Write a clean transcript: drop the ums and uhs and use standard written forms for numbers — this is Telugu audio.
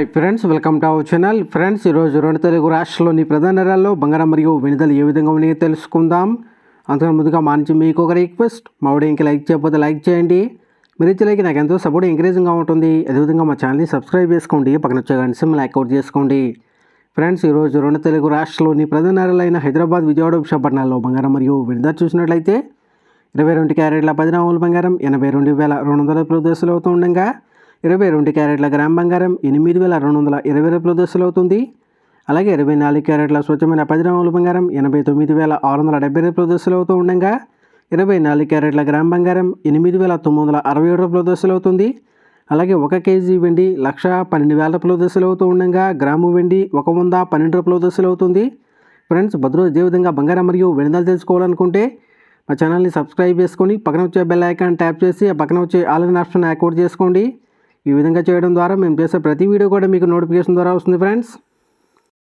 Hi friends, welcome to our channel. Friends, ఈరోజు రెండు తెలుగు రాష్ట్రాల్లోని ప్రధాన నగరాల్లో బంగారం మరియు వెనుదలు ఏ విధంగా ఉన్నాయో తెలుసుకుందాం. అంతకన్నా ముందుగా మా నుంచి మీకు ఒక రిక్వెస్ట్, మా వీడియోకి లైక్ చేయకపోతే లైక్ చేయండి. మీరు ఇచ్చే లైక్ నాకు ఎంతో సపోర్ట్ ఎంకరేజింగ్గా ఉంటుంది. అదేవిధంగా మా ఛానల్ని సబ్స్క్రైబ్ చేసుకోండి, పక్కన వచ్చే గంట సింబల్ యాక్టివేట్ చేసుకోండి. ఫ్రెండ్స్, ఈరోజు రెండు తెలుగు రాష్ట్రాల్లోని ప్రధాన నగరాలైన హైదరాబాద్, విజయవాడ, విశాఖపట్నాల్లో బంగారం మరియు వెనుదలు చూసినట్లయితే 22 క్యారెట్ల 10 గ్రాముల బంగారం 82,220 దశలు అవుతూ ఉండగా 22 క్యారెట్ల గ్రామ్ బంగారం 8,220 దశలు అవుతుంది. అలాగే 24 క్యారెట్ల స్వచ్ఛమైన 10 గ్రాముల బంగారం 89,670 దశలు అవుతూ ఉండగా 24 క్యారెట్ల గ్రామ్ బంగారం 8,967 దశలు అవుతుంది. అలాగే 1 కేజీ వెండి 1,12,000 దశలు అవుతూ ఉండగా గ్రాము వెండి 112 దశలు అవుతుంది. ఫ్రెండ్స్, భద్రత ఇదే విధంగా బంగారం మరియు వెనుదలు తెలుసుకోవాలనుకుంటే మా ఛానల్ని సబ్స్క్రైబ్ చేసుకొని పక్కన వచ్చే బెల్ ఐకాన్ ట్యాప్ చేసి ఆ పక్కన వచ్చే ఆల్ అనే ఆప్షన్ యాక్టివేట్ చేసుకోండి. ఈ విధంగా చేయడం ద్వారా మేము చేసే ప్రతి వీడియో కూడా మీకు నోటిఫికేషన్ ద్వారా వస్తుంది. ఫ్రెండ్స్.